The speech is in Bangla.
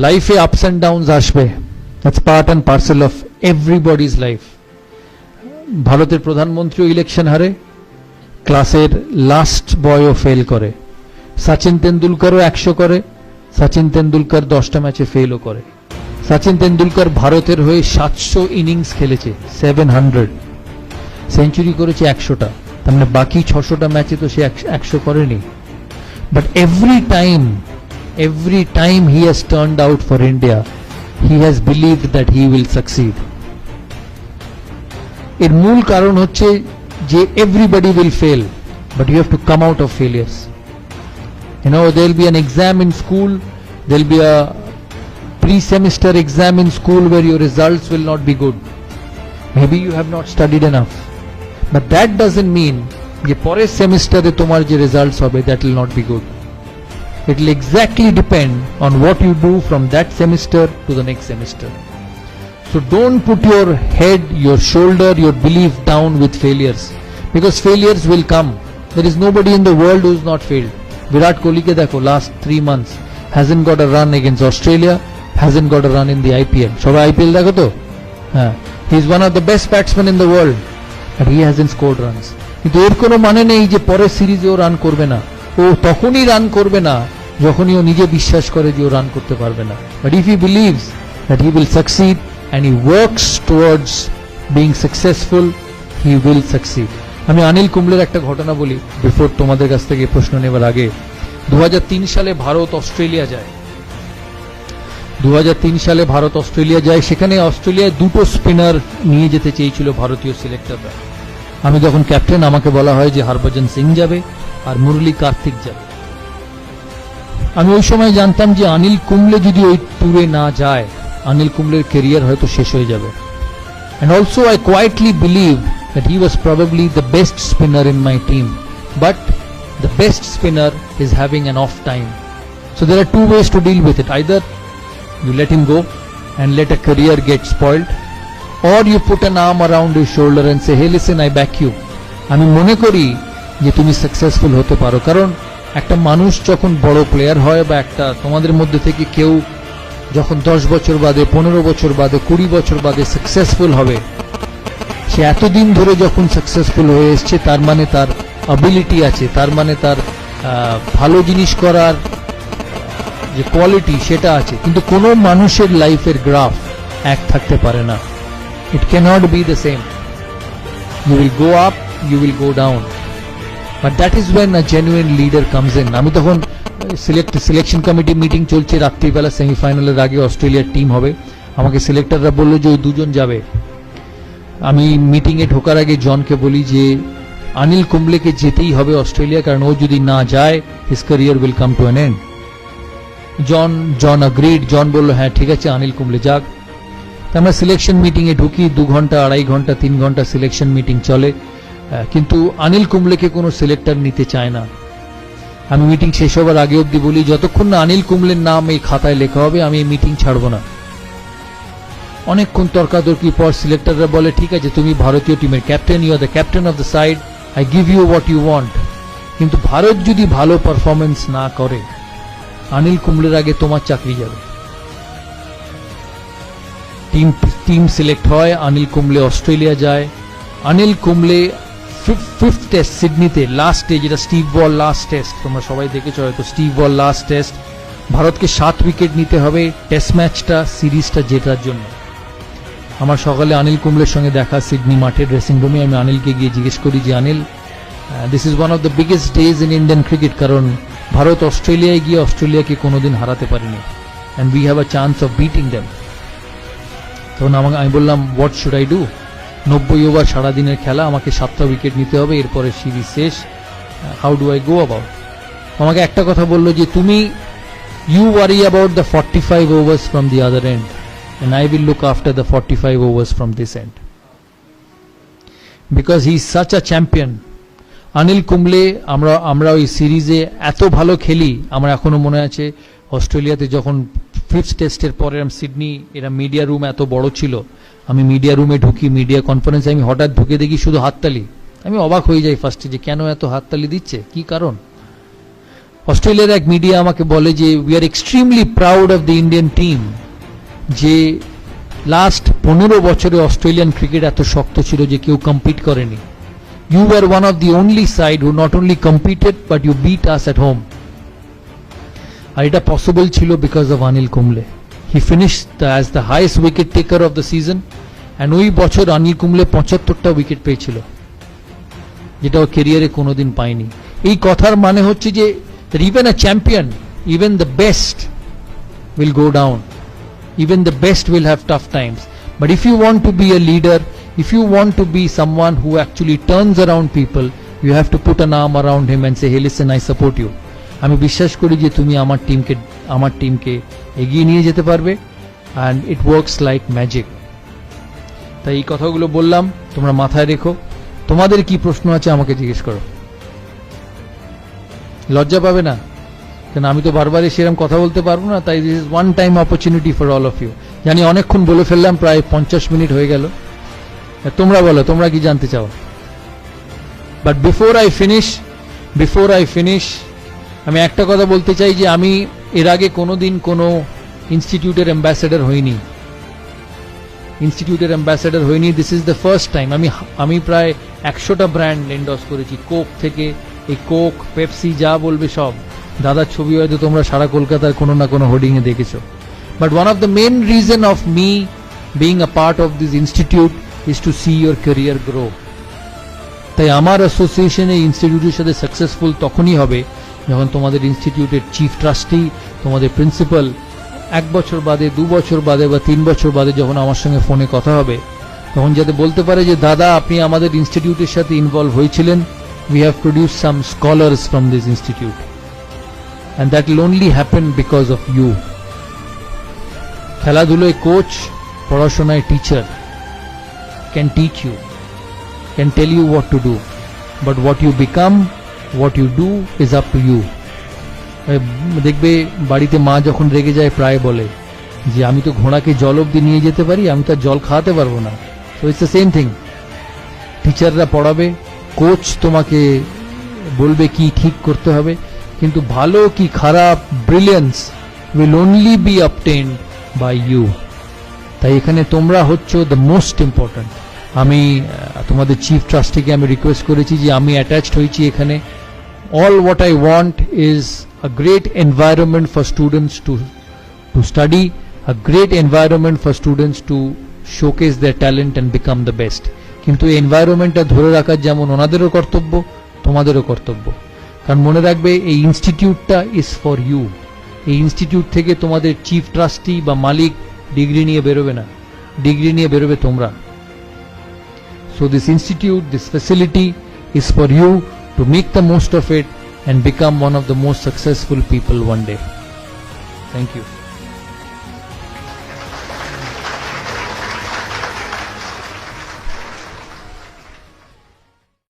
লাইফে আপস অ্যান্ড ডাউনস আসবে, that's part and parcel of everybody's life. ভারতের প্রধানমন্ত্রীও ইলেকশন হারে, ক্লাসের লাস্ট বয়ও ফেল করে, সচিন তেন্ডুলকরও 100 করে, সচিন তেন্ডুলকর 10টা ম্যাচে ফেলও করে। সচিন তেন্ডুলকর ভারতের হয়ে 700 ইনিংস খেলেছে, 700 সেঞ্চুরি করেছে 100টা, তার মানে বাকি 600টা ম্যাচে তো সে 100 করেনি। But every time he has turned out for India, he has believed that he will succeed. এর মূল কারণ হচ্ছে যে everybody will fail, but you have to come out of failures. You know, there will be an exam in school, there will be a pre-semester exam in school where your results will not be good. Maybe you have not studied enough. But that doesn't mean যে পরের সেমিস্টারে তোমার যে রেজাল্টস হবে that will not be good. It will exactly depend on what you do from that semester to the next semester. So don't put your head, your shoulder, your belief down with failures, because failures will come. There is nobody in the world who has not failed. Virat Kohli ke dekho, last 3 months hasn't got a run against Australia, hasn't got a run in the IPL. Shobai IPL dekho to? He is one of the best batsmen in the world, but he hasn't scored runs. কিন্তু এর কোনো মানে নেই যে পরের সিরিজে ও রান করবে না। ও তখনই রান করবে না যখনই ও নিজে বিশ্বাস করে যে ও রান করতে পারবে না। But if he believes that he will succeed and he works towards being successful, he will succeed. আমি অনিল কুম্বলের একটা ঘটনা বলি বিফোর তোমাদের কাছ থেকে প্রশ্ন নেবার আগে। 2003 সালে ভারত অস্ট্রেলিয়া যায়। 2003 সালে ভারত অস্ট্রেলিয়া যায়, সেখানে অস্ট্রেলিয়ায় 2টো স্পিনার নিয়ে যেতে চেয়েছিল ভারতীয় সিলেক্টররা। আমি যখন ক্যাপ্টেন, আমাকে বলা হয় যে হরভজন সিং যাবে আর মুরলী কার্তিক যাবে। আমি ওই সময় জানতাম যে অনিল কুম্বলে যদি ওই ট্যুরে না যায়, অনিল কুম্বলের ক্যারিয়ার হয়তো শেষ হয়ে যাবে। And also I quietly believe that he was probably the best spinner in my team, but the best spinner is having an off time. So there are 2 ways to deal with it. Either you let him go and let a career get spoiled, or you put an arm around his shoulder and say, hey listen, I back you. আমি মনে করি যে তুমি সাকসেসফুল হতে পারো, কারণ একটা মানুষ যখন বড় প্লেয়ার হয়, বা একটা তোমাদের মধ্যে থেকে কেউ যখন 10 বছর বাদে, 15 বছর বাদে, 20 বছর বাদে সাকসেসফুল হবে, সে এতদিন ধরে যখন সাকসেসফুল হয়ে এসছে, তার মানে তার অ্যাবিলিটি আছে, তার মানে তার ভালো জিনিস করার যে কোয়ালিটি সেটা আছে। কিন্তু কোনো মানুষের লাইফের গ্রাফ এক থাকতে পারে না। It cannot be the same. You will go up, you will go down. But that is when a genuine leader comes in. আমি তখন সিলেকশন কমিটি মিটিং চলছে, রাত্রিবেলা সেমিফাইনালের আগে অস্ট্রেলিয়ার টিম হবে। আমাকে সিলেক্টররা বললো যে ওই 2 জন যাবে। আমি মিটিংয়ে ঢোকার আগে জনকে বলি যে অনিল কুম্বলেকে যেতেই হবে অস্ট্রেলিয়া, কারণ ও যদি না যায় his career will come to an end. John agreed. John বলল হ্যাঁ ঠিক আছে, অনিল কুম্বলে যাক। আমরা সিলেকশন মিটিংয়ে ঢুকি, 2 ঘন্টা, 2.5 ঘন্টা, 3 ঘন্টা সিলেকশন মিটিং চলে, কিন্তু অনিল কুম্বলেকে কোনো সিলেক্টর নিতে চায় না। আমি মিটিং শেষ হবার আগে অব্দি বলি, যতক্ষণ না অনিল কুম্বলের নাম এই খাতায় লেখা হবে আমি এই মিটিং ছাড়বো না। অনেকক্ষণ তর্কাতর্কি পর সিলেক্টররা বলে ঠিক আছে, তুমি ভারতীয় টিমের captain, you are the captain of the side, I give you what you want. কিন্তু ভারত যদি ভালো পারফরমেন্স না করে, অনিল কুম্বলের আগে তোমার চাকরি যাবে। টিম সিলেক্ট হয়, অনিল কুম্বলে অস্ট্রেলিয়া যায়। অনিল কুম্বলে 5th টেস্ট সিডনিতে, লাস্ট ডে, যেটা স্টিভ বল লাস্ট টেস্ট, তোমরা সবাই দেখেছো হয়তো, স্টিভ বল লাস্ট টেস্ট, ভারতকে 7 উইকেট নিতে হবে টেস্ট ম্যাচটা, সিরিজটা জেতার জন্য। আমার সকালে অনিল কুম্বলের সঙ্গে দেখা সিডনি মাঠের ড্রেসিং রুমে। আমি অনিলকে গিয়ে জিজ্ঞেস করি যে Anil, this is one of the biggest days in Indian cricket, কারণ ভারত অস্ট্রেলিয়ায় গিয়ে অস্ট্রেলিয়াকে কোনোদিন হারাতে পারেনি, and we have a chance of beating them. তখন আমি বললাম what should I do? 90 over সারাদিনের খেলা, আমাকে 7টা উইকেট নিতে হবে, এরপরে সিরিজ শেষ, how do I go about? আমাকে একটা কথা বললো যে তুমি you worry about the 45 overs from the other end, and I will look after the 45 overs from this end, because he is such a champion. Anil Kumble, আমরা ওই সিরিজে এত ভালো খেলি, আমার এখনো মনে আছে অস্ট্রেলিয়াতে যখন 5th টেস্টের পরে সিডনি, এরা মিডিয়া রুম এত বড় ছিল, আমি মিডিয়া রুমে ঢুকি, মিডিয়া কনফারেন্সে আমি হঠাৎ ঢুকে দেখি শুধু হাততালি। আমি অবাক হয়ে যাই ফার্স্টে যে কেন এত হাততালি দিচ্ছে, কি কারণ? অস্ট্রেলিয়ার এক মিডিয়া আমাকে বলে যে we are extremely proud of the Indian team, যে লাস্ট 15 বছরে অস্ট্রেলিয়ান ক্রিকেট এত শক্ত ছিল যে কেউ কম্পিট করেনি। You are one of the only side who not only competed but you beat us at home. আর এটা পসিবল ছিল because of Anil Kumble. He finished as the highest wicket taker of the season, and ওই বছর অনিল কুম্বলে 75টা উইকেট পেয়েছিল, যেটা ও কেরিয়ারে কোনোদিন পায়নি। এই কথার মানে হচ্ছে যে even a champion, even the best will go down, even the best will have tough times. But if you want to be a leader, if you want to be someone who actually turns around people, you have to put an arm around him and say, hey listen, I support you. আমি বিশ্বাস করি যে তুমি আমার টিমকে এগিয়ে নিয়ে যেতে পারবে, and it works like magic. তাই এই কথাগুলো বললাম, তোমরা মাথায় রেখো। তোমাদের কি প্রশ্ন আছে আমাকে জিজ্ঞেস করো, লজ্জা পাবে না, কারণ আমি তো বারবার সেরকম কথা বলতে পারবো না। তাই this is one time opportunity for all of you. জানি অনেকক্ষণ বলে ফেললাম, প্রায় 50 মিনিট হয়ে গেল। তোমরা বলো, তোমরা কি জানতে চাও? বাট বিফোর আই ফিনিশ আমি একটা কথা বলতে চাই যে আমি এর আগে কোনোদিন কোনো ইনস্টিটিউটের অ্যাম্বাসেডর হইনি। This is the first time. আমি প্রায় 100টা ব্র্যান্ড এন্ডোর্স করেছি, কোক থেকে, এই কোক, পেপসি, যা বলবে সব। দাদার ছবি হয়তো তোমরা সারা কলকাতার কোনো না কোনো হোর্ডিং এ দেখেছো। But one of the main reason of me being a part of this institute is to see your career grow. তাই আমার অ্যাসোসিয়েশন এই ইনস্টিটিউটের সাথে সাকসেসফুল তখনই হবে যখন তোমাদের ইনস্টিটিউটের চিফ ট্রাস্টি, তোমাদের প্রিন্সিপাল 1 বছর বাদে, 2 বছর বাদে বা 3 বছর বাদে যখন আমার সঙ্গে ফোনে কথা হবে, তখন যাতে বলতে পারে যে দাদা আপনি আমাদের ইনস্টিটিউটের সাথে ইনভলভ হয়েছিলেন, we have produced some scholars from this institute, and that will only happen because of you. খেলাধুলায় কোচ, পড়াশোনায় teacher can teach you, can tell you what to do, but what you become, what you do is up to you. দেখবে বাড়িতে মা যখন রেগে যায় প্রায় বলে যে আমি তো ঘোড়াকে জল অবধি নিয়ে যেতে পারি, আমি তো জল খাওয়াতে পারবো না। So it's the same thing. টিচাররা পড়াবে, কোচ তোমাকে বলবে কি ঠিক করতে হবে, কিন্তু ভালো কি খারাপ, brilliance will only be obtained by you. তাই এখানে তোমরা হচ্ছে দ্য মোস্ট ইম্পর্ট্যান্ট। আমি তোমাদের চিফ ট্রাস্টিকে আমি রিকোয়েস্ট করেছি যে আমি অ্যাটাচড হয়েছি এখানে। All what I want is a great environment for students to study, a great environment for students to showcase their talent and become the best. কিন্তু এই এনভায়রনমেন্টটা ধরে রাখার যেমন ওনাদেরও কর্তব্য, তোমাদেরও কর্তব্য। কারণ মনে রাখবে এই ইনস্টিটিউটটা ইজ ফর ইউ। এই ইনস্টিটিউট থেকে তোমাদের চিফ ট্রাস্টি বা মালিক ডিগ্রি নিয়ে বেরোবে না, ডিগ্রি নিয়ে বেরোবে তোমরা। So this institute, this facility is for you to make the most of it and become one of the most successful people one day. Thank you.